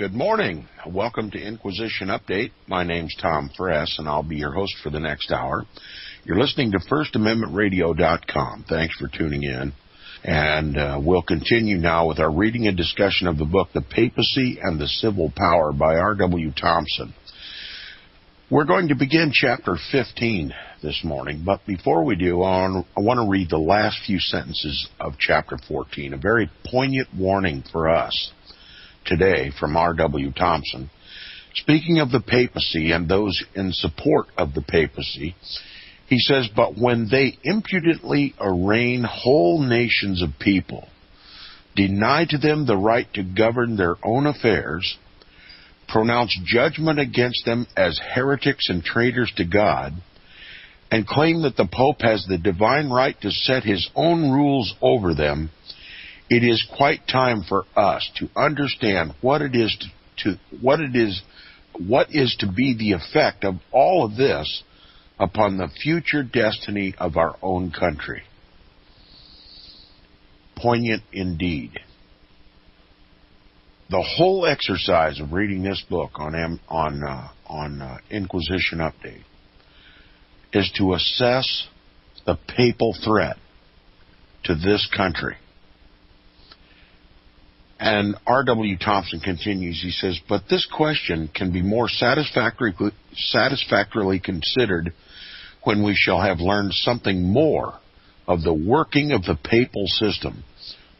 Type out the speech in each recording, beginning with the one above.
Good morning. Welcome to Inquisition Update. My name's Tom Fress, and I'll be your host for the next hour. You're listening to FirstAmendmentRadio.com. Thanks for tuning in. And we'll continue now with our reading and discussion of the book, The Papacy and the Civil Power by R.W. Thompson. We're going to begin Chapter 15 this morning, but before we do, I want to read the last few sentences of Chapter 14, a very poignant warning for us today from R.W. Thompson. Speaking of the papacy and those in support of the papacy, he says, "But when they impudently arraign whole nations of people, deny to them the right to govern their own affairs, pronounce judgment against them as heretics and traitors to God, and claim that the Pope has the divine right to set his own rules over them, it is quite time for us to understand what is to be the effect of all of this upon the future destiny of our own country." Poignant indeed. The whole exercise of reading this book on Inquisition Update is to assess the papal threat to this country. And R.W. Thompson continues, he says, "But this question can be more satisfactorily considered when we shall have learned something more of the working of the papal system,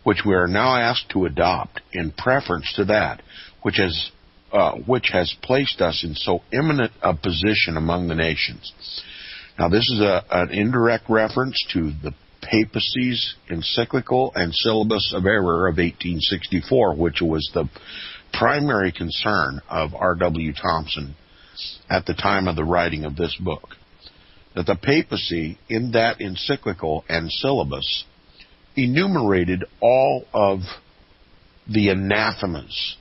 which we are now asked to adopt in preference to that which has placed us in so eminent a position among the nations." Now, this is an indirect reference to the Papacy's encyclical and syllabus of error of 1864, which was the primary concern of R.W. Thompson at the time of the writing of this book. That the papacy, in that encyclical and syllabus, enumerated all of the anathemas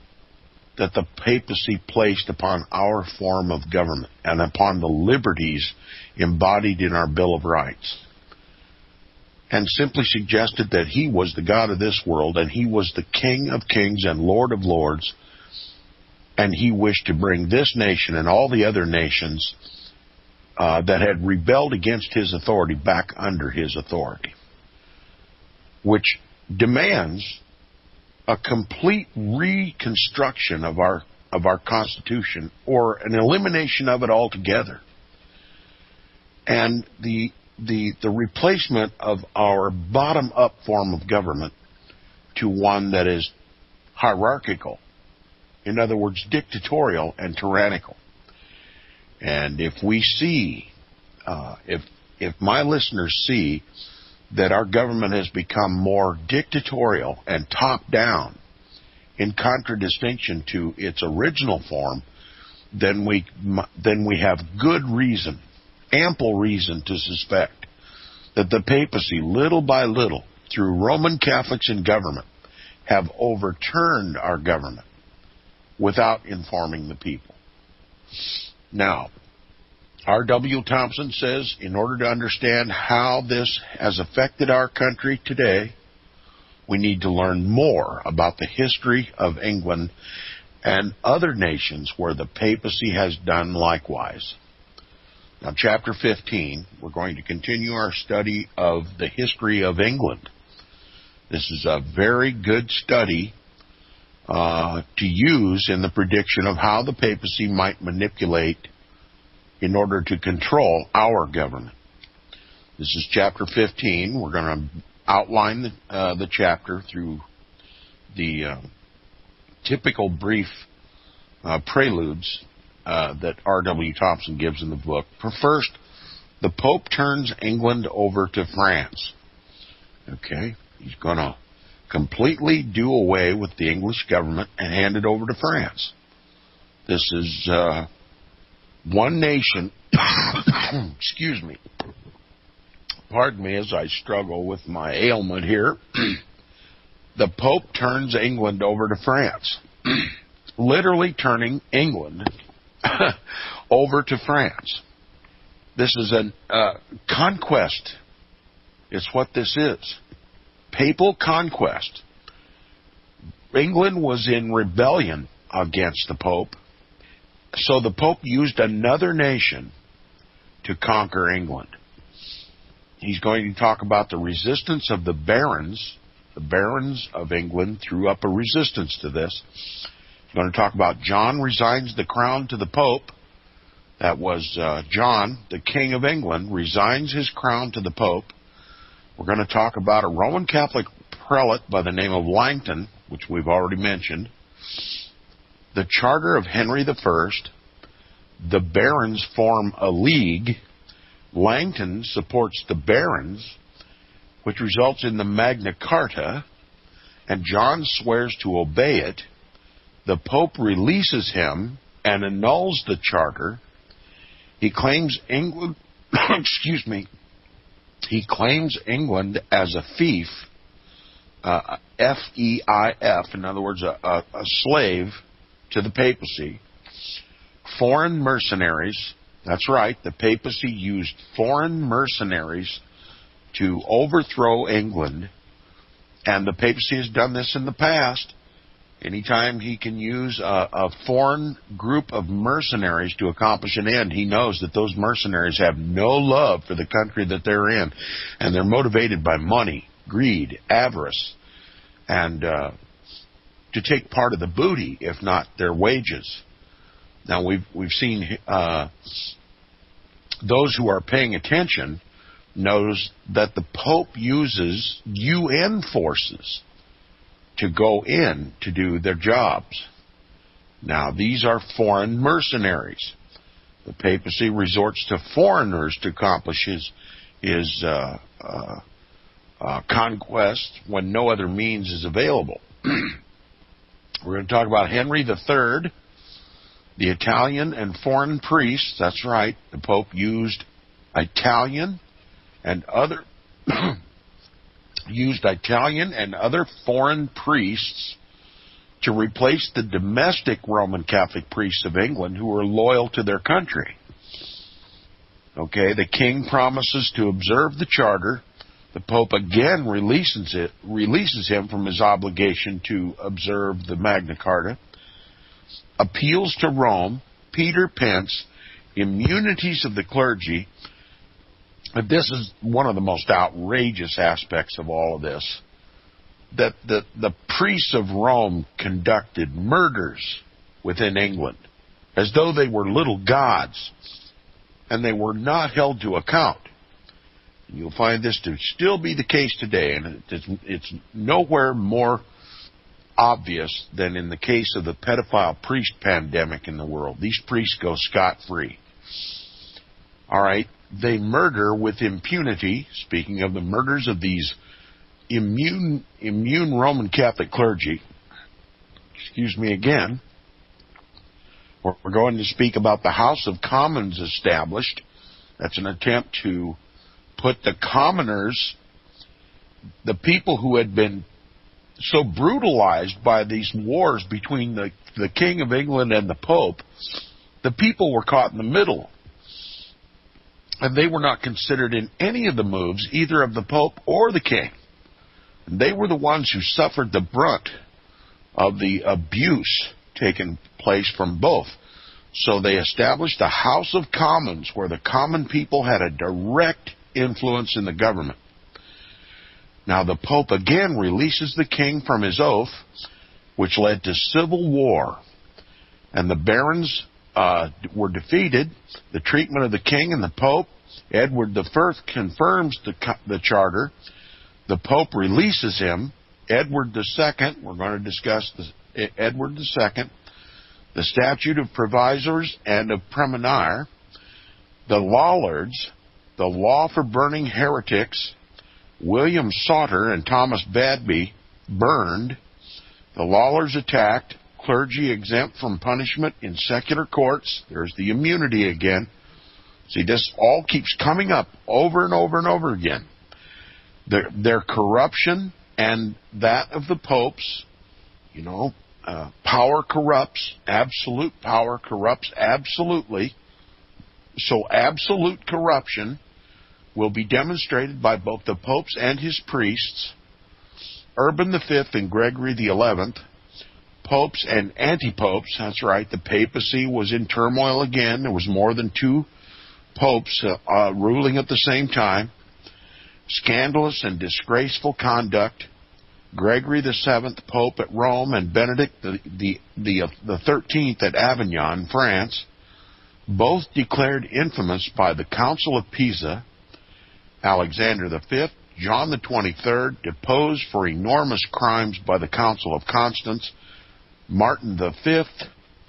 that the papacy placed upon our form of government and upon the liberties embodied in our Bill of Rights, and simply suggested that he was the God of this world, and he was the King of kings and Lord of lords, and he wished to bring this nation and all the other nations that had rebelled against his authority back under his authority, which demands a complete reconstruction of our Constitution, or an elimination of it altogether, and the replacement of our bottom-up form of government to one that is hierarchical. In other words, dictatorial and tyrannical. And if we see, if my listeners see that our government has become more dictatorial and top-down in contradistinction to its original form, then we have good reason, ample reason to suspect that the papacy, little by little, through Roman Catholics in government, have overturned our government without informing the people. Now, R.W. Thompson says, in order to understand how this has affected our country today, we need to learn more about the history of England and other nations where the papacy has done likewise. Now, Chapter 15, we're going to continue our study of the history of England. This is a very good study to use in the prediction of how the papacy might manipulate in order to control our government. This is Chapter 15. We're going to outline the chapter through the typical brief preludes that R.W. Thompson gives in the book. First, the Pope turns England over to France. Okay, he's going to completely do away with the English government and hand it over to France. This is one nation. Excuse me. Pardon me as I struggle with my ailment here. The Pope turns England over to France. Literally turning England over to France. This is a conquest. It's what this is. Papal conquest. England was in rebellion against the Pope. So the Pope used another nation to conquer England. He's going to talk about the resistance of the barons. The barons of England threw up a resistance to this. He's going to talk about John resigns the crown to the Pope. That was John, the King of England, resigns his crown to the Pope. We're going to talk about a Roman Catholic prelate by the name of Langton, which we've already mentioned. The charter of Henry I. The barons form a league. Langton supports the barons, which results in the Magna Carta, and John swears to obey it. The Pope releases him and annuls the charter. He claims England, excuse me, he claims England as a fief, F-E-I-F, in other words, a slave to the papacy. Foreign mercenaries, that's right, the papacy used foreign mercenaries to overthrow England, and the papacy has done this in the past. Anytime he can use a foreign group of mercenaries to accomplish an end, he knows that those mercenaries have no love for the country that they're in, and they're motivated by money, greed, avarice, and to take part of the booty, if not their wages. Now, we've seen those who are paying attention knows that the Pope uses UN forces to go in to do their jobs. Now, these are foreign mercenaries. The papacy resorts to foreigners to accomplish his conquest when no other means is available. We're going to talk about Henry III, the Italian and foreign priests. That's right, the Pope used Italian and other foreign priests to replace the domestic Roman Catholic priests of England who were loyal to their country. Okay, the king promises to observe the charter. The Pope again releases him from his obligation to observe the Magna Carta. Appeals to Rome, Peter Pence, immunities of the clergy. This is one of the most outrageous aspects of all of this, that the priests of Rome conducted murders within England as though they were little gods, and they were not held to account. And you'll find this to still be the case today, and it's nowhere more obvious than in the case of the pedophile priest pandemic in the world. These priests go scot-free. All right, they murder with impunity. Speaking of the murders of these immune Roman Catholic clergy, excuse me again, we're going to speak about the House of Commons established. That's an attempt to put the commoners, the people who had been so brutalized by these wars between the King of England and the Pope, the people were caught in the middle. And they were not considered in any of the moves, either of the Pope or the King. And they were the ones who suffered the brunt of the abuse taking place from both. So they established a House of Commons where the common people had a direct influence in the government. Now the Pope again releases the king from his oath, which led to civil war. And the barons were defeated. The treatment of the king and the Pope. Edward I confirms the charter. The Pope releases him. Edward II, we're going to discuss Edward II, the Statute of Provisors and of Praemunire, the Lollards, the law for burning heretics, William Sauter and Thomas Badby burned, the Lollards attacked, clergy exempt from punishment in secular courts. There's the immunity again. See, this all keeps coming up over and over and over again. Their corruption and that of the popes, power corrupts. Absolute power corrupts absolutely. So absolute corruption will be demonstrated by both the popes and his priests. Urban V and Gregory XI, popes and anti-popes. That's right. The papacy was in turmoil again. There was more than two popes ruling at the same time. Scandalous and disgraceful conduct. Gregory VII, Pope at Rome, and Benedict the 13th at Avignon, France, both declared infamous by the Council of Pisa. Alexander V, John the 23rd, deposed for enormous crimes by the Council of Constance. Martin V,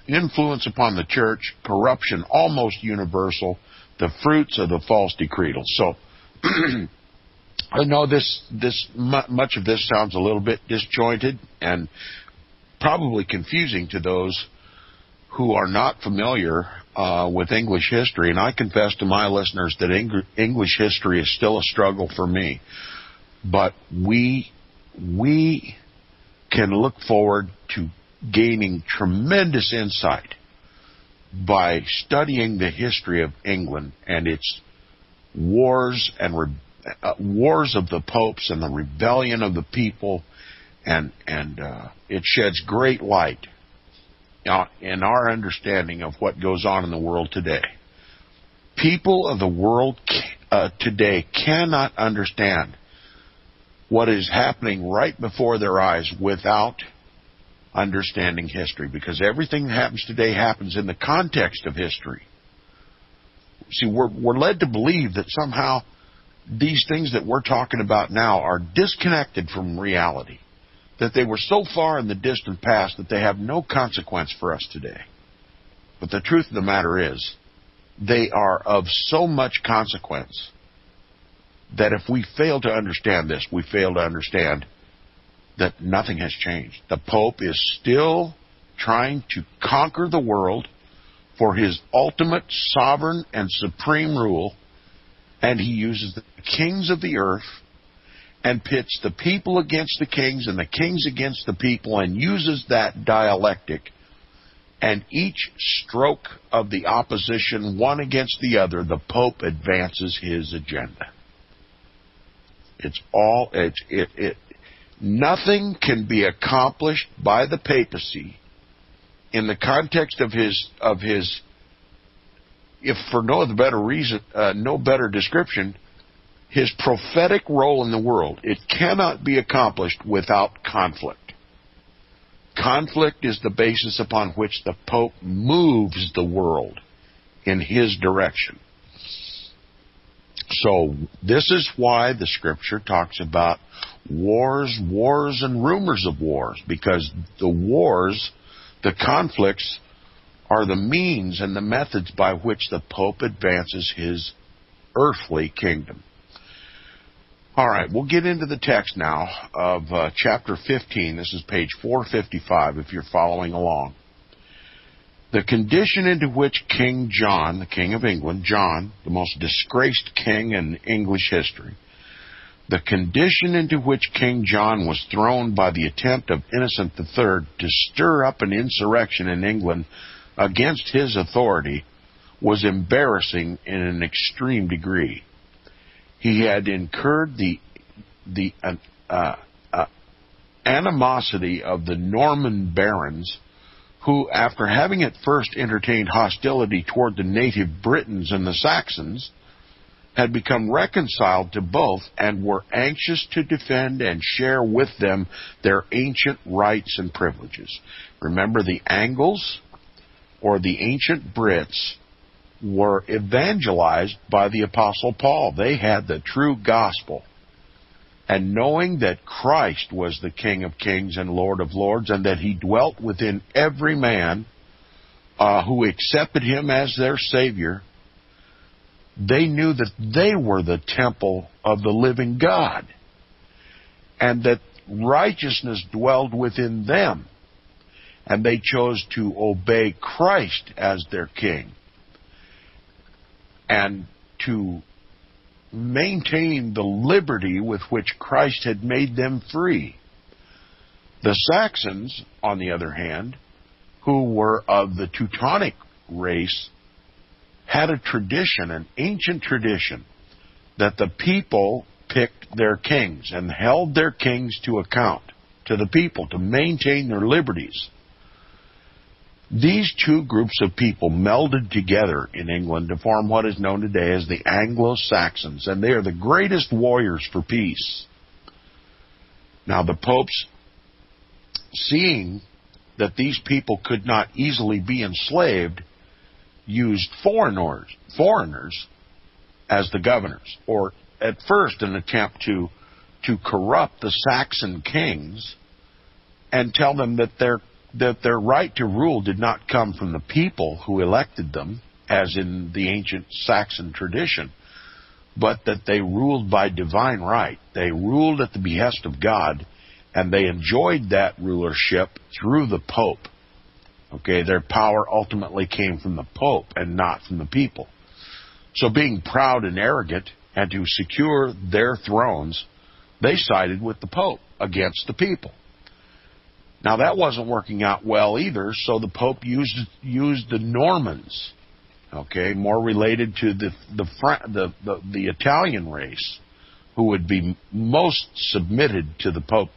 influence upon the church, corruption almost universal, the fruits of the false decretals. So, I know much of this sounds a little bit disjointed and probably confusing to those who are not familiar with English history, and I confess to my listeners that English history is still a struggle for me. But we can look forward to gaining tremendous insight by studying the history of England and its wars and wars of the popes and the rebellion of the people, and it sheds great light in our understanding of what goes on in the world today. People of the world today cannot understand what is happening right before their eyes without understanding history, because everything that happens today happens in the context of history. See, we're led to believe that somehow these things that we're talking about now are disconnected from reality, that they were so far in the distant past that they have no consequence for us today. But the truth of the matter is, they are of so much consequence that if we fail to understand this, we fail to understand that nothing has changed. The Pope is still trying to conquer the world for his ultimate sovereign and supreme rule, and he uses the kings of the earth and pits the people against the kings and the kings against the people, and uses that dialectic. And each stroke of the opposition, one against the other, the Pope advances his agenda. Nothing can be accomplished by the papacy in the context of his, if for no other better reason, no better description, his prophetic role in the world. It cannot be accomplished without conflict. Conflict is the basis upon which the Pope moves the world in his direction. So this is why the Scripture talks about wars, and rumors of wars, because the wars, the conflicts, are the means and the methods by which the Pope advances his earthly kingdom. All right, we'll get into the text now of chapter 15. This is page 455 if you're following along. The condition into which King John, the King of England, John, the most disgraced king in English history, the condition into which King John was thrown by the attempt of Innocent III to stir up an insurrection in England against his authority was embarrassing in an extreme degree. He had incurred the animosity of the Norman barons, who, after having at first entertained hostility toward the native Britons and the Saxons, had become reconciled to both and were anxious to defend and share with them their ancient rights and privileges. Remember, the Angles, or the ancient Brits, were evangelized by the Apostle Paul. They had the true gospel. And knowing that Christ was the King of kings and Lord of lords, and that he dwelt within every man who accepted him as their Savior, they knew that they were the temple of the living God, and that righteousness dwelled within them, and they chose to obey Christ as their King, and to maintain the liberty with which Christ had made them free. The Saxons, on the other hand, who were of the Teutonic race, had a tradition, an ancient tradition, that the people picked their kings and held their kings to account to the people to maintain their liberties. These two groups of people melded together in England to form what is known today as the Anglo-Saxons, and they are the greatest warriors for peace. Now, the popes, seeing that these people could not easily be enslaved, used foreigners as the governors, or at first an attempt to corrupt the Saxon kings and tell them that their right to rule did not come from the people who elected them, as in the ancient Saxon tradition, but that they ruled by divine right. They ruled at the behest of God, and they enjoyed that rulership through the Pope. Okay, their power ultimately came from the Pope and not from the people. So being proud and arrogant, and to secure their thrones, they sided with the Pope against the people. Now, that wasn't working out well either, so the Pope used the Normans, okay, more related to the Italian race, who would be most submitted to the Pope,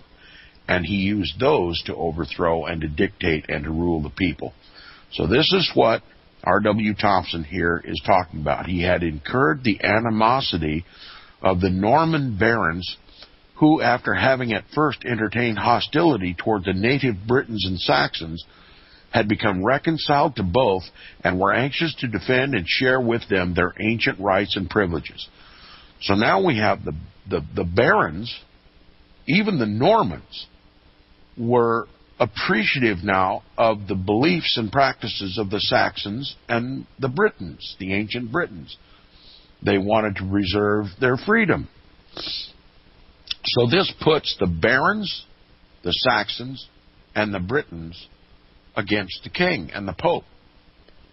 and he used those to overthrow and to dictate and to rule the people. So this is what R.W. Thompson here is talking about. He had incurred the animosity of the Norman barons, who, after having at first entertained hostility toward the native Britons and Saxons, had become reconciled to both and were anxious to defend and share with them their ancient rights and privileges. So now we have the barons, even the Normans, were appreciative now of the beliefs and practices of the Saxons and the Britons, the ancient Britons. They wanted to preserve their freedom. So this puts the barons, the Saxons, and the Britons against the king and the Pope.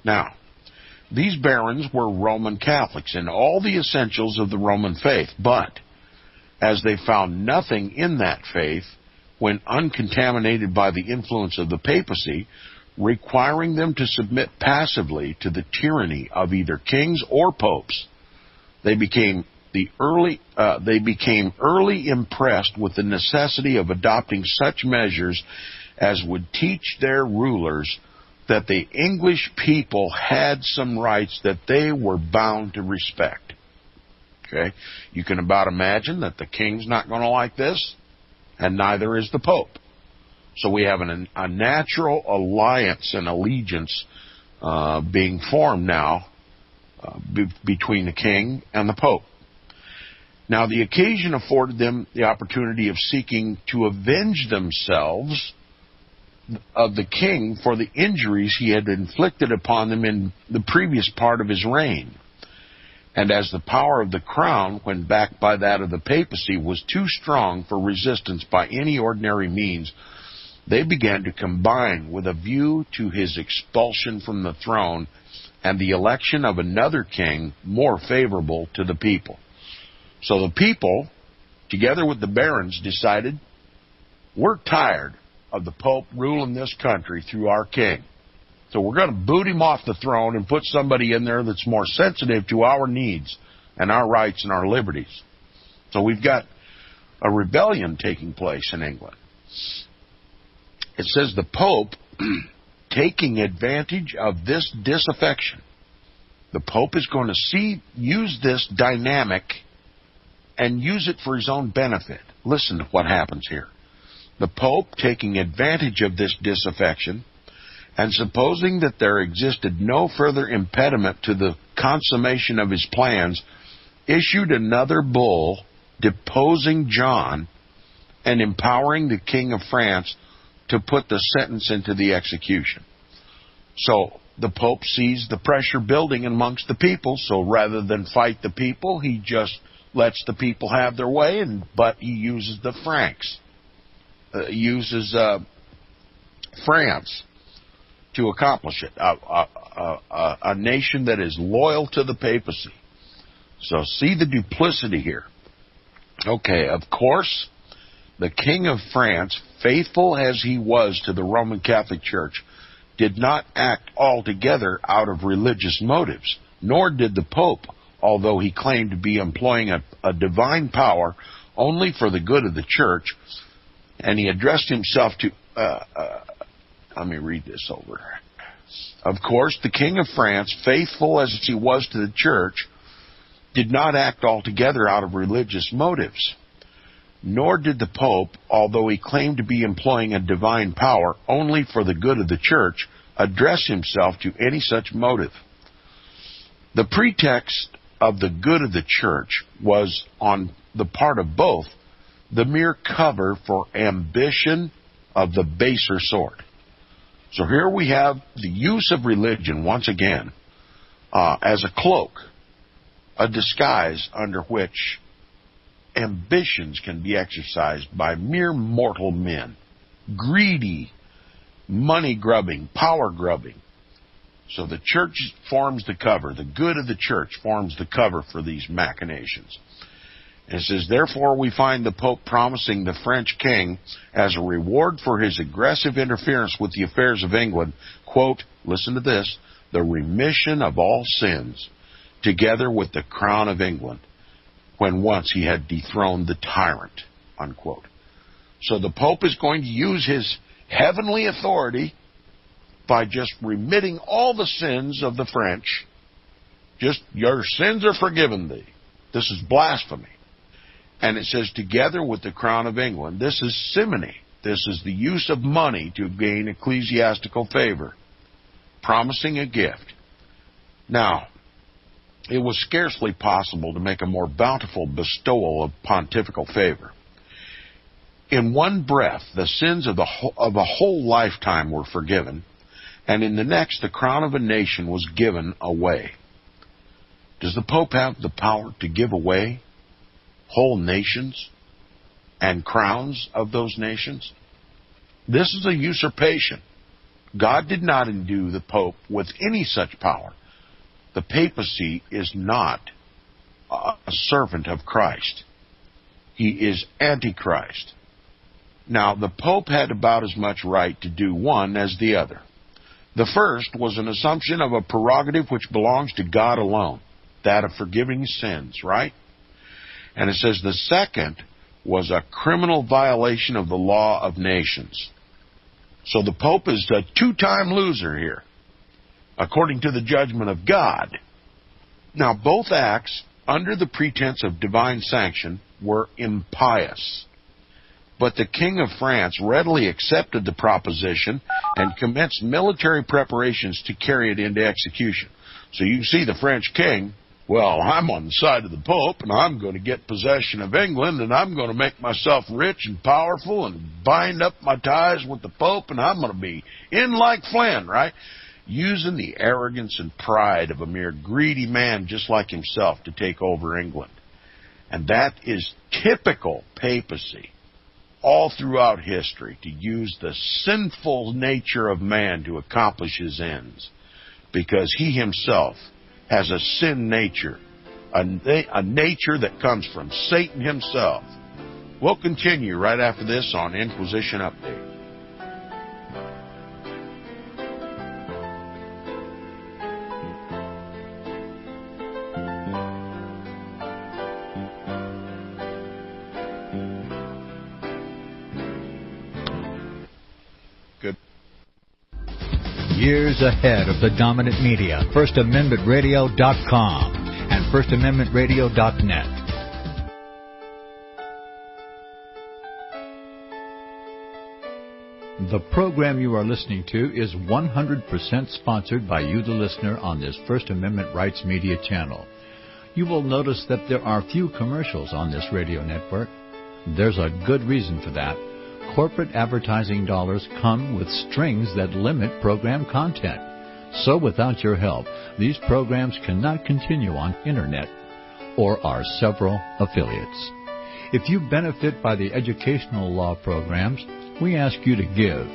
Now, these barons were Roman Catholics in all the essentials of the Roman faith, but as they found nothing in that faith when uncontaminated by the influence of the papacy, requiring them to submit passively to the tyranny of either kings or popes, they became early impressed with the necessity of adopting such measures as would teach their rulers that the English people had some rights that they were bound to respect. Okay? You can about imagine that the king's not going to like this, and neither is the Pope. So we have a natural alliance and allegiance being formed now between the king and the Pope. Now, the occasion afforded them the opportunity of seeking to avenge themselves of the king for the injuries he had inflicted upon them in the previous part of his reign. And as the power of the crown, when backed by that of the papacy, was too strong for resistance by any ordinary means, they began to combine with a view to his expulsion from the throne and the election of another king more favorable to the people. So the people, together with the barons, decided, we're tired of the Pope ruling this country through our king. So we're going to boot him off the throne and put somebody in there that's more sensitive to our needs and our rights and our liberties. So we've got a rebellion taking place in England. It says the Pope, taking advantage of this disaffection, the Pope is going to use this dynamic and use it for his own benefit. Listen to what happens here. The Pope, taking advantage of this disaffection, and supposing that there existed no further impediment to the consummation of his plans, issued another bull deposing John and empowering the King of France to put the sentence into the execution. So the Pope sees the pressure building amongst the people, so rather than fight the people, he just lets the people have their way, but he uses the Franks, France to accomplish it, a nation that is loyal to the papacy. So see the duplicity here. Okay, of course, the King of France, faithful as he was to the Roman Catholic Church, did not act altogether out of religious motives, nor did the Pope, although he claimed to be employing a divine power only for the good of the Church, and he addressed himself to... let me read this over. Of course, the King of France, faithful as he was to the church, did not act altogether out of religious motives. Nor did the Pope, although he claimed to be employing a divine power only for the good of the church, address himself to any such motive. The pretext of the good of the church was, on the part of both, the mere cover for ambition of the baser sort. So here we have the use of religion, once again, as a cloak, a disguise under which ambitions can be exercised by mere mortal men, greedy, money-grubbing, power-grubbing. So the church forms the cover. The good of the church forms the cover for these machinations. And it says, therefore we find the Pope promising the French king, as a reward for his aggressive interference with the affairs of England, quote, listen to this, the remission of all sins, together with the crown of England, when once he had dethroned the tyrant, unquote. So the Pope is going to use his heavenly authority by just remitting all the sins of the French. Just, your sins are forgiven thee. This is blasphemy. And it says, together with the crown of England. This is simony. This is the use of money to gain ecclesiastical favor, promising a gift. Now, it was scarcely possible to make a more bountiful bestowal of pontifical favor. In one breath, the sins of a whole lifetime were forgiven, and in the next, the crown of a nation was given away. Does the Pope have the power to give away whole nations and crowns of those nations? This is a usurpation. God did not endue the Pope with any such power. The papacy is not a servant of Christ. He is Antichrist. Now, the Pope had about as much right to do one as the other. The first was an assumption of a prerogative which belongs to God alone, that of forgiving sins, right? And it says the second was a criminal violation of the law of nations. So the Pope is a two-time loser here, according to the judgment of God. Now, both acts, under the pretense of divine sanction, were impious. But the King of France readily accepted the proposition and commenced military preparations to carry it into execution. So you see the French king, well, I'm on the side of the Pope, and I'm going to get possession of England, and I'm going to make myself rich and powerful and bind up my ties with the Pope, and I'm going to be in like Flynn, right? Using the arrogance and pride of a mere greedy man just like himself to take over England. And that is typical papacy all throughout history, to use the sinful nature of man to accomplish his ends, because he himself has a sin nature, a nature that comes from Satan himself. We'll continue right after this on Inquisition Update. Years ahead of the dominant media, FirstAmendmentRadio.com and FirstAmendmentRadio.net. The program you are listening to is 100% sponsored by you, the listener, on this First Amendment Rights Media channel. You will notice that there are few commercials on this radio network. There's a good reason for that. Corporate advertising dollars come with strings that limit program content. So without your help, these programs cannot continue on Internet or our several affiliates. If you benefit by the educational law programs, we ask you to give.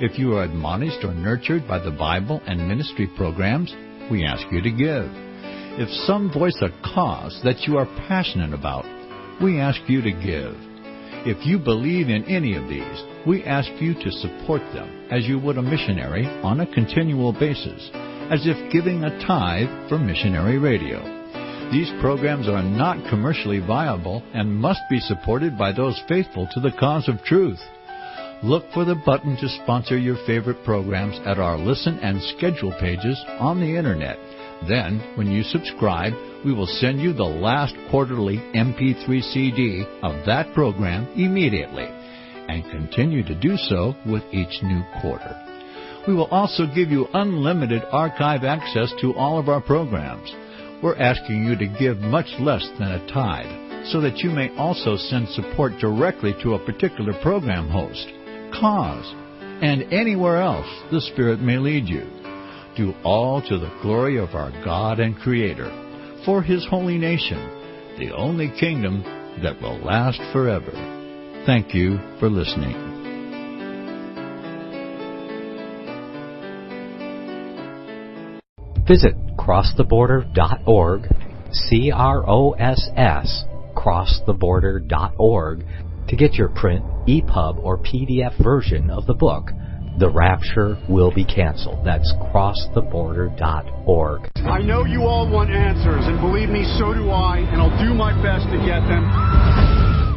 If you are admonished or nurtured by the Bible and ministry programs, we ask you to give. If some voice a cause that you are passionate about, we ask you to give. If you believe in any of these, we ask you to support them as you would a missionary on a continual basis, as if giving a tithe for missionary radio. These programs are not commercially viable and must be supported by those faithful to the cause of truth. Look for the button to sponsor your favorite programs at our Listen and Schedule pages on the Internet. Then, when you subscribe, we will send you the last quarterly MP3 CD of that program immediately, and continue to do so with each new quarter. We will also give you unlimited archive access to all of our programs. We're asking you to give much less than a tithe, so that you may also send support directly to a particular program host, cause, and anywhere else the Spirit may lead you. Do all to the glory of our God and Creator, for His holy nation, the only kingdom that will last forever. Thank you for listening. Visit crosstheborder.org, CROSS, crosstheborder.org, to get your print, EPUB, or PDF version of the book, The Rapture Will Be Canceled. That's crosstheborder.org. I know you all want answers, and believe me, so do I, and I'll do my best to get them.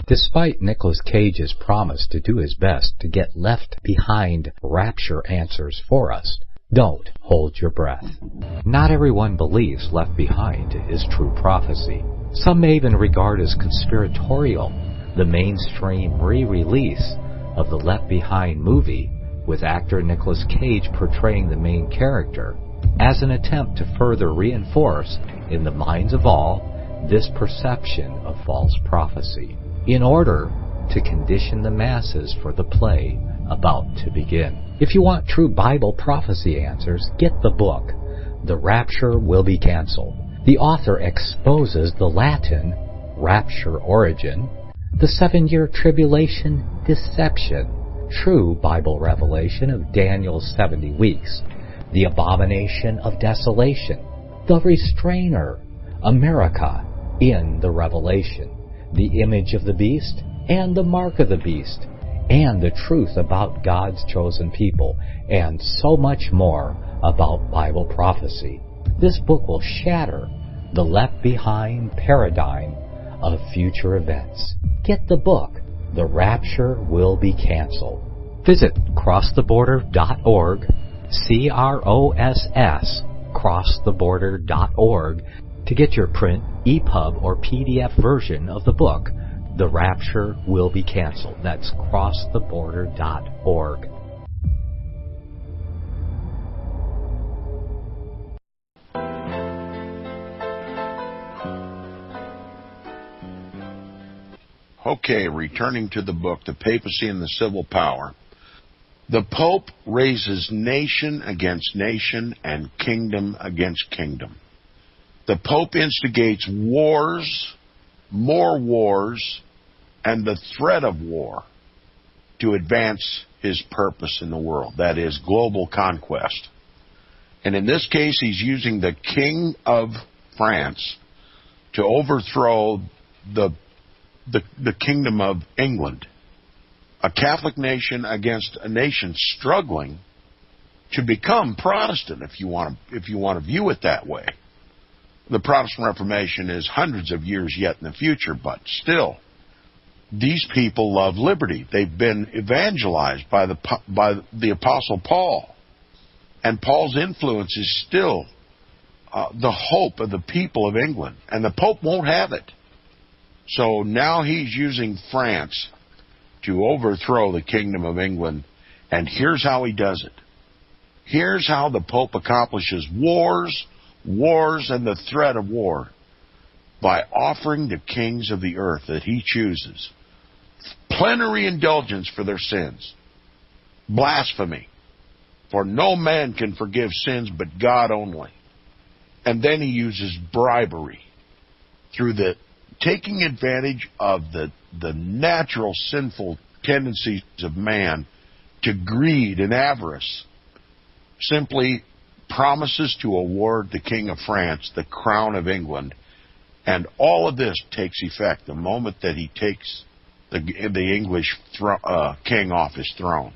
Despite Nicolas Cage's promise to do his best to get left behind rapture answers for us, don't hold your breath. Not everyone believes Left Behind is true prophecy. Some may even regard as conspiratorial the mainstream re-release of the Left Behind movie with actor Nicolas Cage portraying the main character as an attempt to further reinforce in the minds of all this perception of false prophecy in order to condition the masses for the play about to begin. If you want true Bible prophecy answers, get the book, The Rapture Will Be Canceled. The author exposes the Latin rapture origin, the 7-year tribulation deception, true Bible revelation of Daniel's 70 weeks, the abomination of desolation, the restrainer, America in the Revelation, the image of the beast and the mark of the beast, and the truth about God's chosen people, and so much more about Bible prophecy. This book will shatter the Left Behind paradigm of future events. Get the book, The Rapture Will Be Canceled. Visit crosstheborder.org, CROSS, crosstheborder.org, to get your print, EPUB, or PDF version of the book, The Rapture Will Be Canceled. That's crosstheborder.org. Okay, returning to the book, The Papacy and the Civil Power. The Pope raises nation against nation and kingdom against kingdom. The Pope instigates wars, more wars, and the threat of war to advance his purpose in the world, that is, global conquest. And in this case, he's using the King of France to overthrow the Kingdom of England, a Catholic nation against a nation struggling to become Protestant, if you want to view it that way. The Protestant Reformation is hundreds of years yet in the future, but still, these people love liberty. They've been evangelized by the Apostle Paul, and Paul's influence is still the hope of the people of England, and the Pope won't have it. So now he's using France to overthrow the Kingdom of England, and here's how he does it. Here's how the Pope accomplishes wars, and the threat of war, by offering the kings of the earth that he chooses plenary indulgence for their sins, blasphemy, for no man can forgive sins but God only. And then he uses bribery through the taking advantage of the natural sinful tendencies of man to greed and avarice, simply promises to award the King of France the crown of England, and all of this takes effect the moment that he takes the English king off his throne.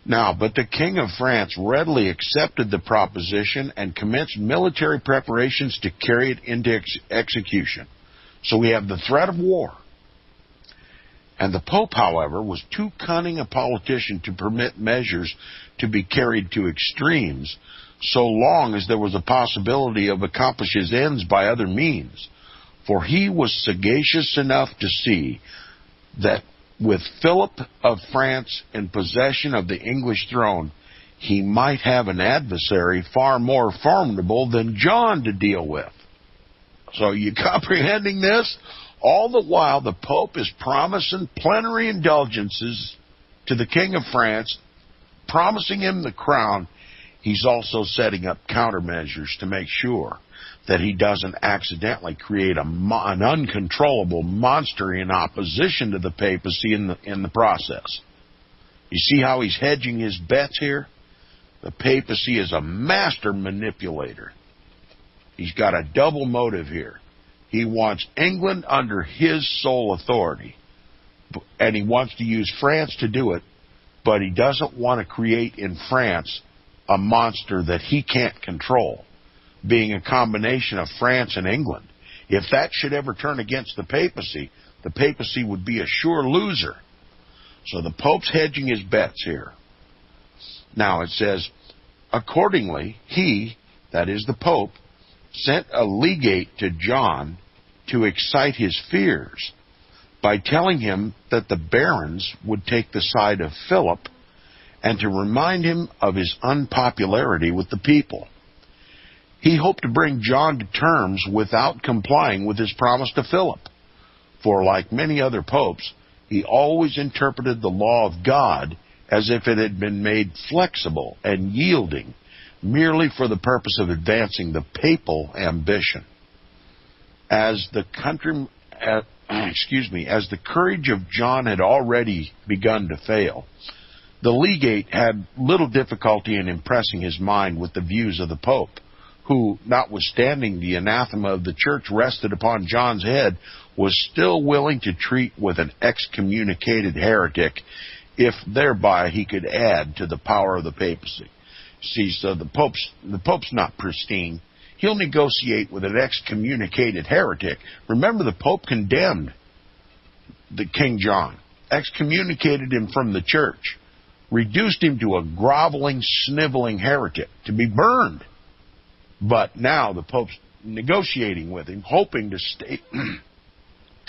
Now, but the King of France readily accepted the proposition and commenced military preparations to carry it into execution. So we have the threat of war. And the Pope, however, was too cunning a politician to permit measures to be carried to extremes, so long as there was a possibility of accomplishing his ends by other means. For he was sagacious enough to see that with Philip of France in possession of the English throne, he might have an adversary far more formidable than John to deal with. So you comprehending this? All the while, the Pope is promising plenary indulgences to the King of France, promising him the crown. He's also setting up countermeasures to make sure that he doesn't accidentally create an uncontrollable monster in opposition to the papacy in the process. You see how he's hedging his bets here? The papacy is a master manipulator. He's got a double motive here. He wants England under his sole authority, and he wants to use France to do it, but he doesn't want to create in France a monster that he can't control, being a combination of France and England. If that should ever turn against the papacy would be a sure loser. So the Pope's hedging his bets here. Now it says, accordingly, he, that is the Pope, sent a legate to John to excite his fears by telling him that the barons would take the side of Philip and to remind him of his unpopularity with the people. He hoped to bring John to terms without complying with his promise to Philip, for like many other popes, he always interpreted the law of God as if it had been made flexible and yielding merely for the purpose of advancing the papal ambition. As the courage of John had already begun to fail, the legate had little difficulty in impressing his mind with the views of the Pope, who, notwithstanding the anathema of the Church rested upon John's head, was still willing to treat with an excommunicated heretic if thereby he could add to the power of the papacy. See, so the Pope's not pristine. He'll negotiate with an excommunicated heretic. Remember, the Pope condemned the King John, excommunicated him from the Church, reduced him to a groveling, sniveling heretic to be burned. But now the Pope's negotiating with him, hoping to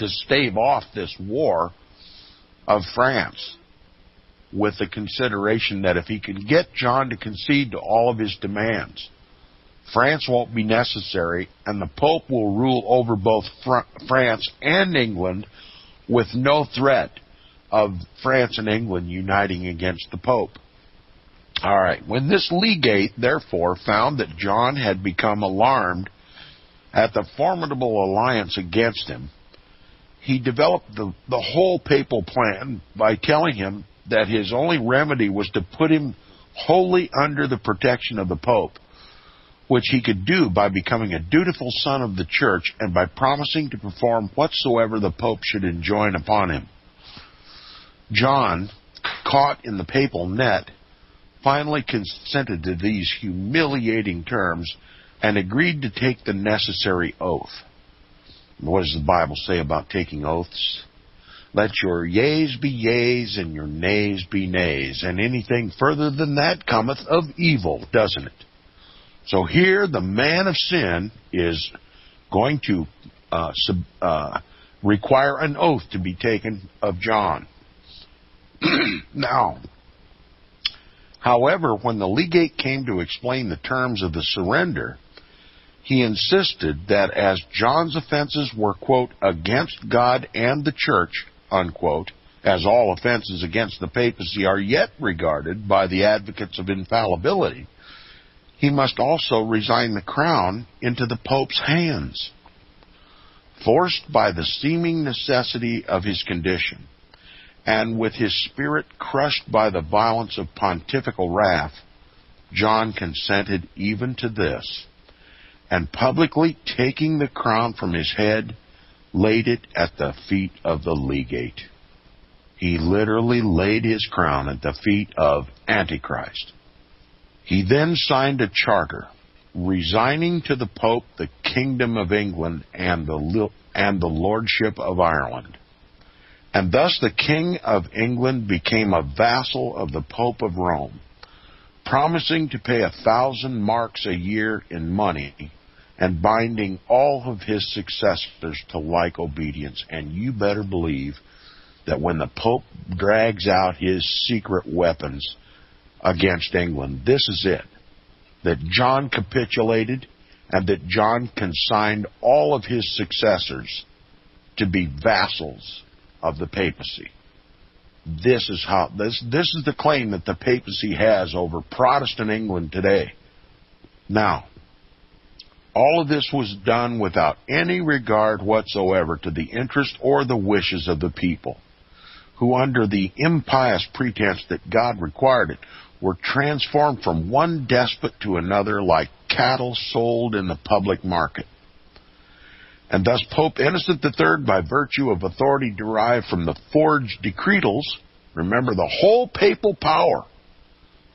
stave off this war of France, with the consideration that if he can get John to concede to all of his demands, France won't be necessary, and the Pope will rule over both France and England with no threat of France and England uniting against the Pope. All right. When this legate, therefore, found that John had become alarmed at the formidable alliance against him, he developed the whole papal plan by telling him that his only remedy was to put him wholly under the protection of the Pope, which he could do by becoming a dutiful son of the Church and by promising to perform whatsoever the Pope should enjoin upon him. John, caught in the papal net, finally consented to these humiliating terms and agreed to take the necessary oath. What does the Bible say about taking oaths? Let your yeas be yeas and your nays be nays, and anything further than that cometh of evil, doesn't it? So here the man of sin is going to require an oath to be taken of John. Now, however, when the legate came to explain the terms of the surrender, he insisted that as John's offenses were, quote, against God and the Church, unquote, as all offenses against the papacy are yet regarded by the advocates of infallibility, he must also resign the crown into the Pope's hands. Forced by the seeming necessity of his condition, and with his spirit crushed by the violence of pontifical wrath, John consented even to this, and publicly taking the crown from his head, laid it at the feet of the legate. He literally laid his crown at the feet of Antichrist. He then signed a charter, resigning to the Pope the kingdom of England and the lordship of Ireland, And thus the King of England became a vassal of the Pope of Rome, promising to pay 1,000 marks a year in money and binding all of his successors to like obedience. And you better believe that when the Pope drags out his secret weapons against England, this is it, that John capitulated and that John consigned all of his successors to be vassals of the papacy. This is the claim that the papacy has over Protestant England today. Now, all of this was done without any regard whatsoever to the interest or the wishes of the people, who under the impious pretense that God required it, were transformed from one despot to another like cattle sold in the public market. And thus Pope Innocent III, by virtue of authority derived from the forged decretals, remember the whole papal power,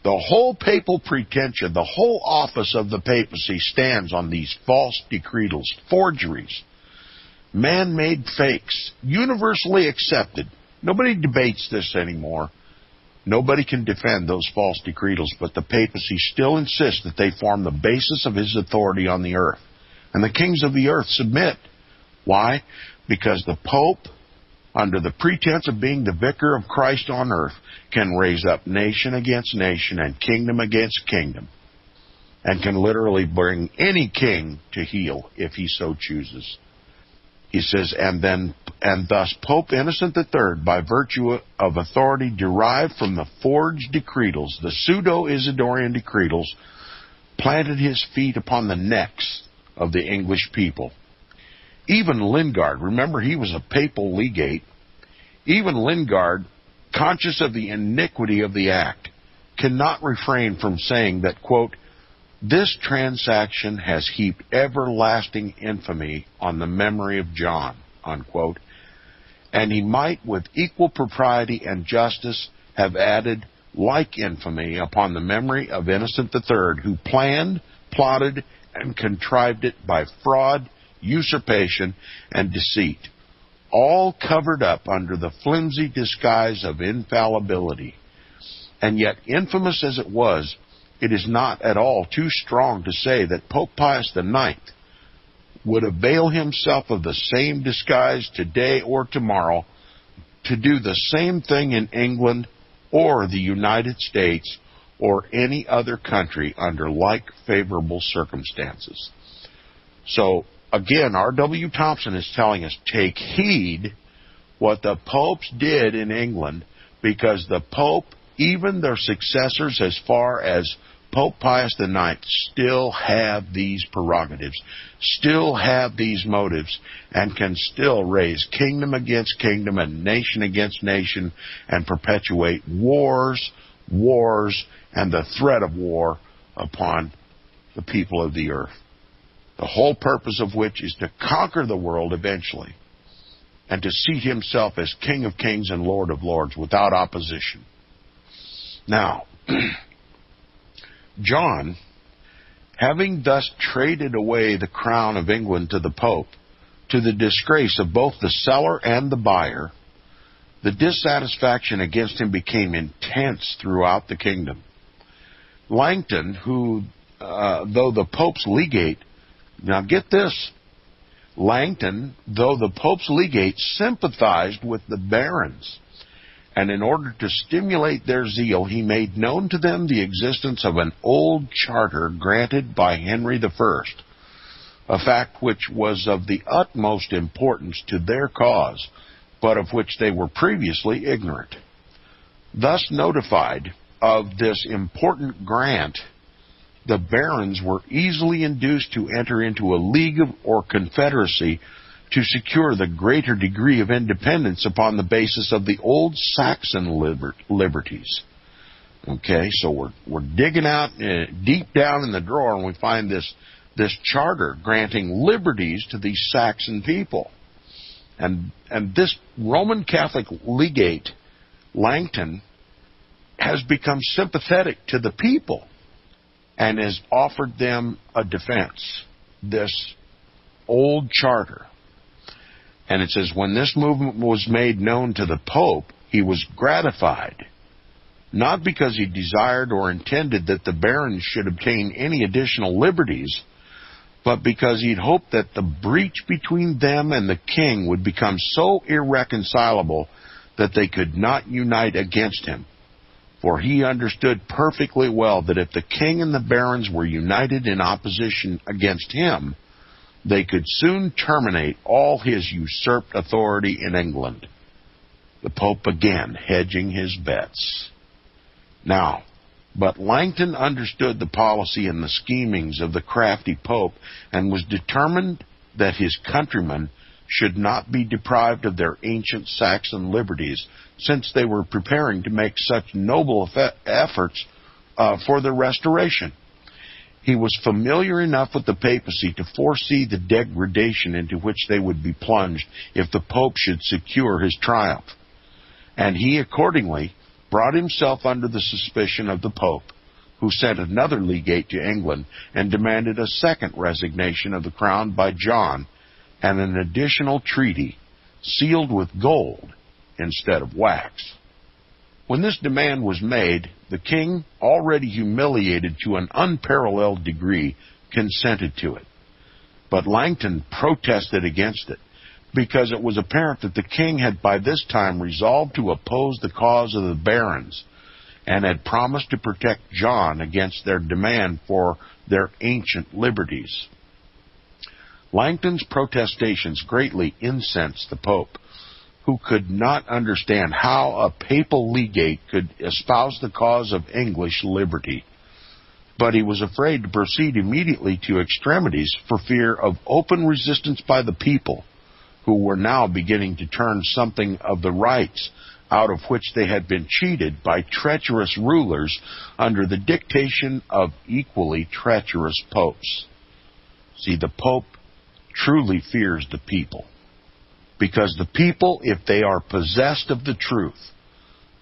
the whole papal pretension, the whole office of the papacy stands on these false decretals, forgeries, man-made fakes, universally accepted. Nobody debates this anymore. Nobody can defend those false decretals, but the papacy still insists that they form the basis of his authority on the earth. And the kings of the earth submit. Why? Because the Pope, under the pretense of being the vicar of Christ on earth, can raise up nation against nation and kingdom against kingdom, and can literally bring any king to heel if he so chooses. He says, and thus Pope Innocent III, by virtue of authority derived from the forged decretals, the pseudo-Isidorian decretals, planted his feet upon the necks of the English people. Even Lingard, remember he was a papal legate, even Lingard, conscious of the iniquity of the act, cannot refrain from saying that, quote, this transaction has heaped everlasting infamy on the memory of John, unquote, and he might with equal propriety and justice have added like infamy upon the memory of Innocent III, who planned, plotted, and contrived it by fraud, usurpation, and deceit, all covered up under the flimsy disguise of infallibility. And yet, infamous as it was, it is not at all too strong to say that Pope Pius IX would avail himself of the same disguise today or tomorrow to do the same thing in England or the United States or any other country under like favorable circumstances. So, again, R.W. Thompson is telling us, take heed what the popes did in England, because the Pope, even their successors as far as Pope Pius IX, still have these prerogatives, still have these motives, and can still raise kingdom against kingdom and nation against nation and perpetuate wars, and the threat of war upon the people of the earth. The whole purpose of which is to conquer the world eventually and to seat himself as King of Kings and Lord of Lords without opposition. Now, John, having thus traded away the crown of England to the Pope, to the disgrace of both the seller and the buyer, the dissatisfaction against him became intense throughout the kingdom. Langton, who, though the Pope's legate, now get this, Langton, though the Pope's legate, sympathized with the barons, and in order to stimulate their zeal, he made known to them the existence of an old charter granted by Henry I, a fact which was of the utmost importance to their cause, but of which they were previously ignorant. Thus notified of this important grant, the barons were easily induced to enter into a league or confederacy to secure the greater degree of independence upon the basis of the old Saxon liberties. Okay, so we're digging out deep down in the drawer, and we find this charter granting liberties to these Saxon people. And this Roman Catholic legate, Langton, has become sympathetic to the people and has offered them a defense, this old charter. And it says, when this movement was made known to the Pope, he was gratified, not because he desired or intended that the barons should obtain any additional liberties, but because he'd hoped that the breach between them and the king would become so irreconcilable that they could not unite against him. For he understood perfectly well that if the king and the barons were united in opposition against him, they could soon terminate all his usurped authority in England. The Pope again hedging his bets. Now, but Langton understood the policy and the schemings of the crafty Pope and was determined that his countrymen should not be deprived of their ancient Saxon liberties, since they were preparing to make such noble efforts for their restoration. He was familiar enough with the papacy to foresee the degradation into which they would be plunged if the Pope should secure his triumph. And he accordingly brought himself under the suspicion of the Pope, who sent another legate to England and demanded a second resignation of the crown by John and an additional treaty sealed with gold instead of wax. When this demand was made, the king, already humiliated to an unparalleled degree, consented to it. But Langton protested against it, because it was apparent that the king had by this time resolved to oppose the cause of the barons, and had promised to protect John against their demand for their ancient liberties. Langton's protestations greatly incensed the Pope, who could not understand how a papal legate could espouse the cause of English liberty. But he was afraid to proceed immediately to extremities for fear of open resistance by the people, who were now beginning to turn something of the rights out of which they had been cheated by treacherous rulers under the dictation of equally treacherous popes. See, the Pope truly fears the people, because the people, if they are possessed of the truth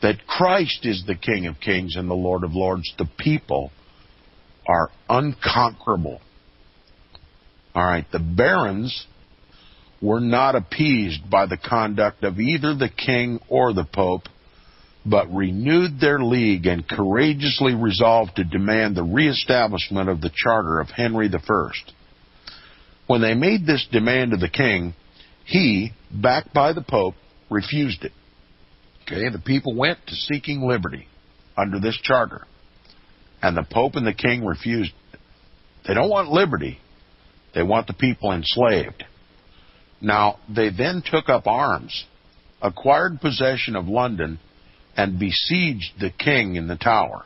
that Christ is the King of Kings and the Lord of Lords, the people are unconquerable. All right, the barons were not appeased by the conduct of either the king or the Pope, but renewed their league and courageously resolved to demand the reestablishment of the charter of Henry I. When they made this demand of the king, he, backed by the Pope, refused it. Okay, the people went to seeking liberty under this charter, and the Pope and the king refused it. They don't want liberty. They want the people enslaved. Now, they then took up arms, acquired possession of London, and besieged the king in the Tower.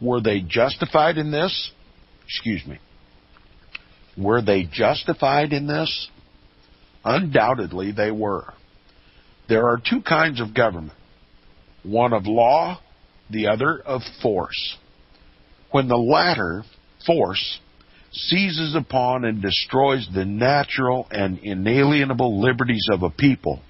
Were they justified in this? Were they justified in this? Undoubtedly they were. There are two kinds of government, one of law, the other of force. When the latter, force, seizes upon and destroys the natural and inalienable liberties of a people,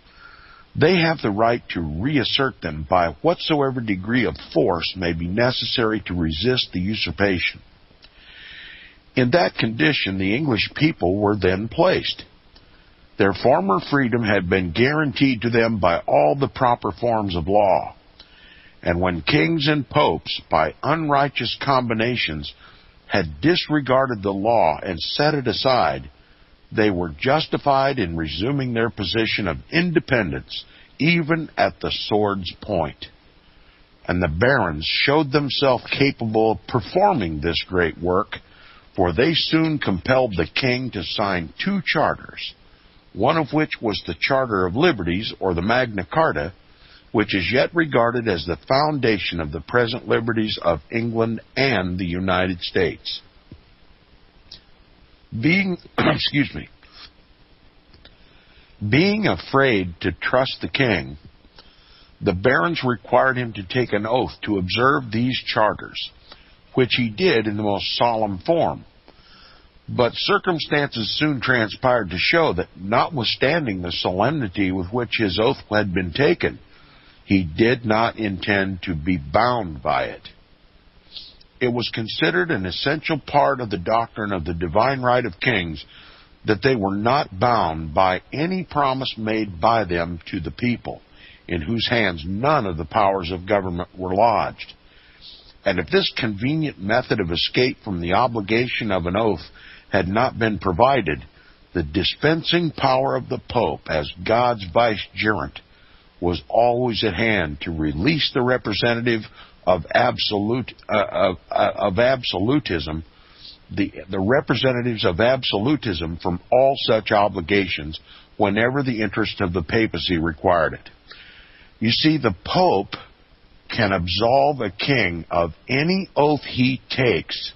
they have the right to reassert them by whatsoever degree of force may be necessary to resist the usurpation. In that condition, the English people were then placed. Their former freedom had been guaranteed to them by all the proper forms of law. And when kings and popes, by unrighteous combinations, had disregarded the law and set it aside, they were justified in resuming their position of independence, even at the sword's point. And the barons showed themselves capable of performing this great work, for they soon compelled the king to sign two charters, one of which was the Charter of Liberties, or the Magna Carta, which is yet regarded as the foundation of the present liberties of England and the United States. Being afraid to trust the king, the barons required him to take an oath to observe these charters, which he did in the most solemn form. But circumstances soon transpired to show that, notwithstanding the solemnity with which his oath had been taken, he did not intend to be bound by it. It was considered an essential part of the doctrine of the divine right of kings that they were not bound by any promise made by them to the people, in whose hands none of the powers of government were lodged. And if this convenient method of escape from the obligation of an oath had not been provided, the dispensing power of the Pope, as God's vicegerent, was always at hand to release the representative of absolutism, the representatives of absolutism from all such obligations whenever the interest of the papacy required it. You see, the Pope can absolve a king of any oath he takes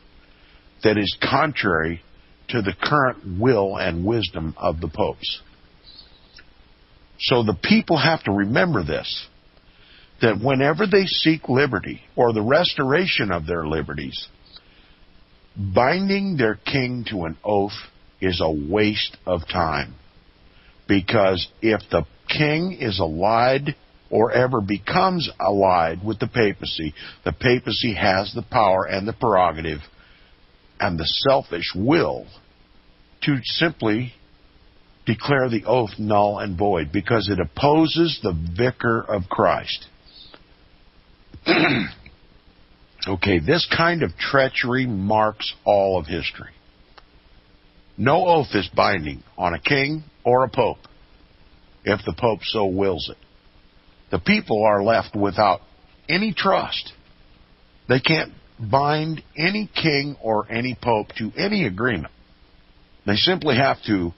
that is contrary to the current will and wisdom of the popes. So the people have to remember this, that whenever they seek liberty or the restoration of their liberties, binding their king to an oath is a waste of time. Because if the king is allied or ever becomes allied with the papacy has the power and the prerogative and the selfish will to simply declare the oath null and void, because it opposes the vicar of Christ. Okay, this kind of treachery marks all of history. No oath is binding on a king or a pope, if the pope so wills it. The people are left without any trust. They can't bind any king or any pope to any agreement. They simply have to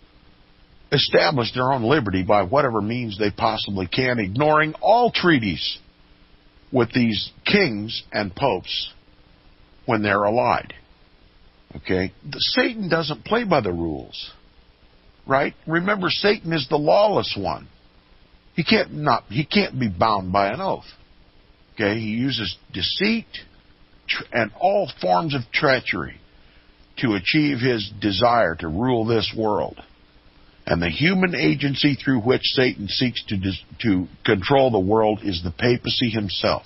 establish their own liberty by whatever means they possibly can, ignoring all treaties with these kings and popes when they're allied. Okay? Satan doesn't play by the rules. Right? Remember, Satan is the lawless one. He can't be bound by an oath. Okay? He uses deceit and all forms of treachery to achieve his desire to rule this world. And the human agency through which Satan seeks to control the world is the papacy himself.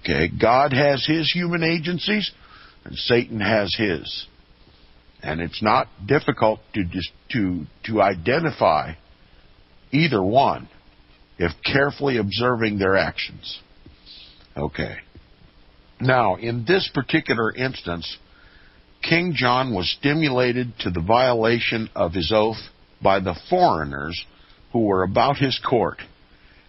Okay, God has his human agencies, and Satan has his. And it's not difficult to identify either one if carefully observing their actions. Okay. Now, in this particular instance, King John was stimulated to the violation of his oath by the foreigners who were about his court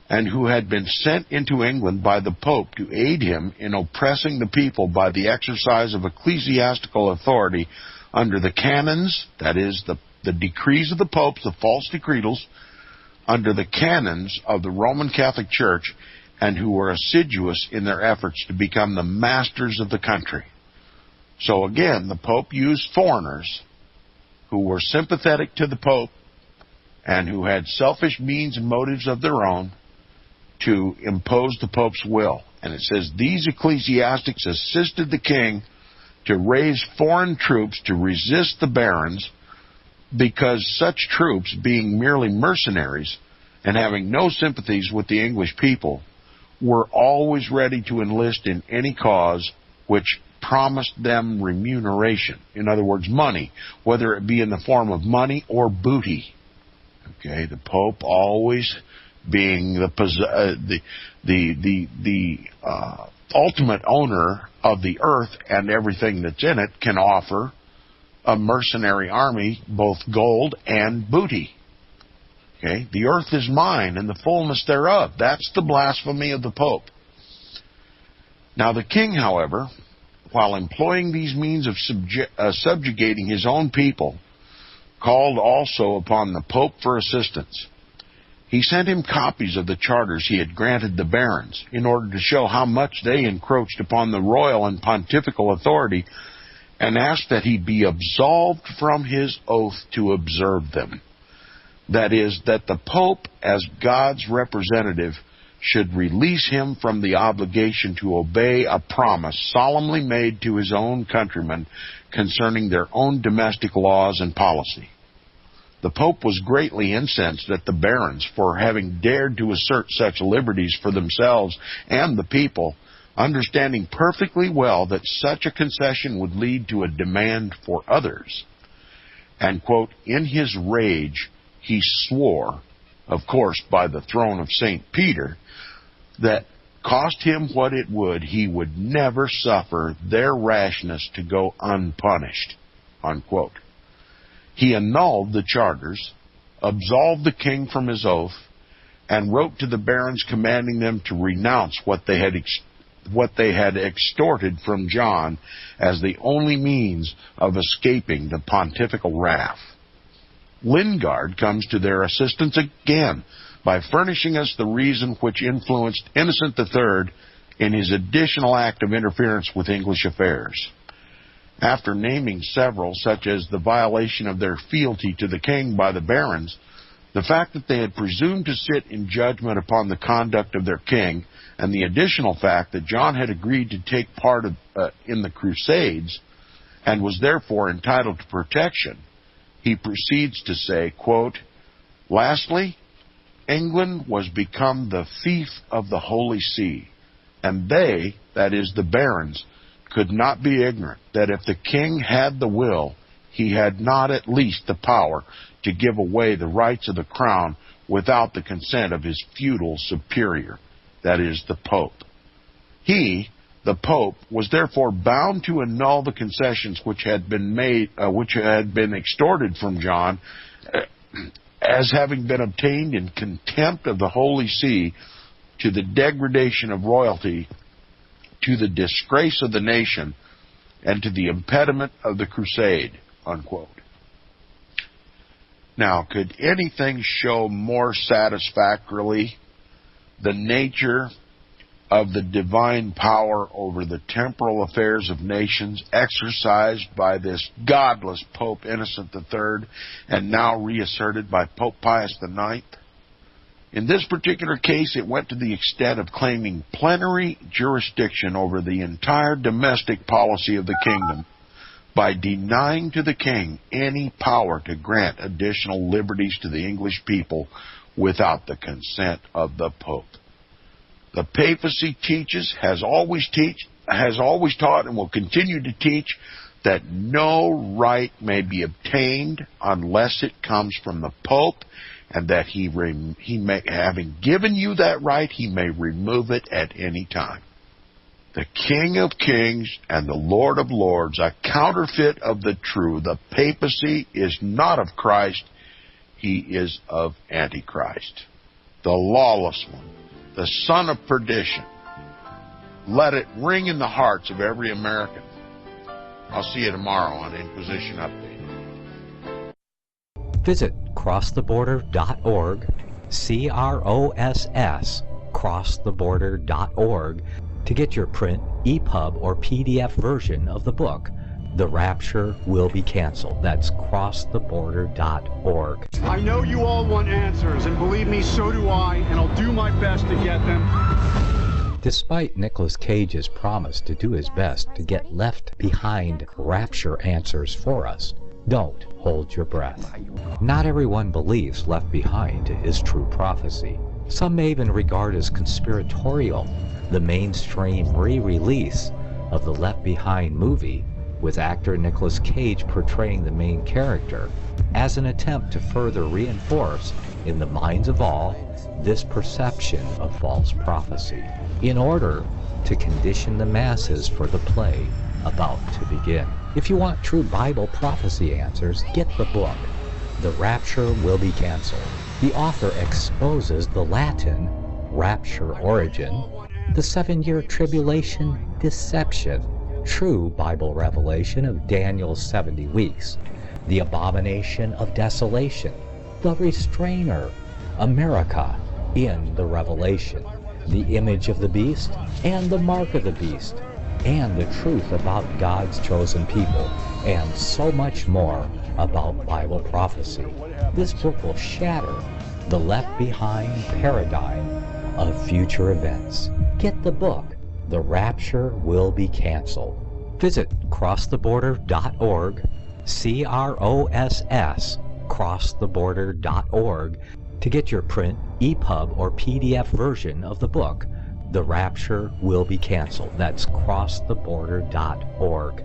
and who had been sent into England by the Pope to aid him in oppressing the people by the exercise of ecclesiastical authority under the canons, that is, the decrees of the popes, the false decretals, under the canons of the Roman Catholic Church, and who were assiduous in their efforts to become the masters of the country. So again, the Pope used foreigners who were sympathetic to the Pope and who had selfish means and motives of their own to impose the Pope's will. And it says, these ecclesiastics assisted the king to raise foreign troops to resist the barons, because such troops, being merely mercenaries and having no sympathies with the English people, were always ready to enlist in any cause which promised them remuneration. In other words, money, whether it be in the form of money or booty. Okay, the Pope, always being the ultimate owner of the earth and everything that's in it, can offer a mercenary army both gold and booty. Okay, the earth is mine and the fullness thereof. That's the blasphemy of the Pope. Now the king, however, while employing these means of subjugating his own people, called also upon the Pope for assistance. He sent him copies of the charters he had granted the barons, in order to show how much they encroached upon the royal and pontifical authority, and asked that he be absolved from his oath to observe them. That is, that the Pope, as God's representative, should release him from the obligation to obey a promise solemnly made to his own countrymen concerning their own domestic laws and policy. The Pope was greatly incensed at the barons for having dared to assert such liberties for themselves and the people, understanding perfectly well that such a concession would lead to a demand for others. And, quote, in his rage he swore, of course by the throne of St. Peter, that cost him what it would, he would never suffer their rashness to go unpunished, unquote. He annulled the charters, absolved the king from his oath, and wrote to the barons commanding them to renounce what they had extorted from John as the only means of escaping the pontifical wrath. Lingard comes to their assistance again by furnishing us the reason which influenced Innocent III in his additional act of interference with English affairs. After naming several, such as the violation of their fealty to the king by the barons, the fact that they had presumed to sit in judgment upon the conduct of their king, and the additional fact that John had agreed to take part in the Crusades and was therefore entitled to protection, he proceeds to say, quote, lastly, England was become the fief of the Holy See, and they, that is the barons, could not be ignorant that if the king had the will, he had not at least the power to give away the rights of the crown without the consent of his feudal superior, that is, the Pope. He, the Pope, was therefore bound to annul the concessions which had been extorted from John, as having been obtained in contempt of the Holy See, to the degradation of royalty, to the disgrace of the nation, and to the impediment of the crusade, unquote. Now, could anything show more satisfactorily the nature of the divine power over the temporal affairs of nations exercised by this godless Pope Innocent III and now reasserted by Pope Pius IX? In this particular case, it went to the extent of claiming plenary jurisdiction over the entire domestic policy of the kingdom by denying to the king any power to grant additional liberties to the English people without the consent of the Pope. The papacy has always taught, and will continue to teach that no right may be obtained unless it comes from the Pope, and that he may, having given you that right, he may remove it at any time. The King of Kings and the Lord of Lords, a counterfeit of the true, the papacy, is not of Christ, he is of Antichrist, the lawless one, the son of perdition. Let it ring in the hearts of every American. I'll see you tomorrow on Inquisition Update. Visit crosstheborder.org, CROSS, crosstheborder.org, to get your print, EPUB, or PDF version of the book, The Rapture Will Be Canceled. That's crosstheborder.org. I know you all want answers, and believe me, so do I, and I'll do my best to get them. Despite Nicolas Cage's promise to do his best to get left behind rapture answers for us, don't hold your breath. Not everyone believes Left Behind is true prophecy. Some may even regard as conspiratorial the mainstream re-release of the Left Behind movie with actor Nicolas Cage portraying the main character as an attempt to further reinforce in the minds of all this perception of false prophecy in order to condition the masses for the play about to begin. If you want true Bible prophecy answers, get the book, The Rapture Will Be Canceled. The author exposes the Latin rapture origin, the 7-year tribulation deception, true Bible revelation of Daniel's 70 weeks, the abomination of desolation, the restrainer, America in the Revelation, the image of the beast and the mark of the beast, and the truth about God's chosen people, and so much more about Bible prophecy. This book will shatter the Left Behind paradigm of future events. Get the book, The Rapture Will Be Canceled. Visit crosstheborder.org, CROSS, crosstheborder.org, to get your print, EPUB, or PDF version of the book, The Rapture Will Be Canceled. That's crosstheborder.org.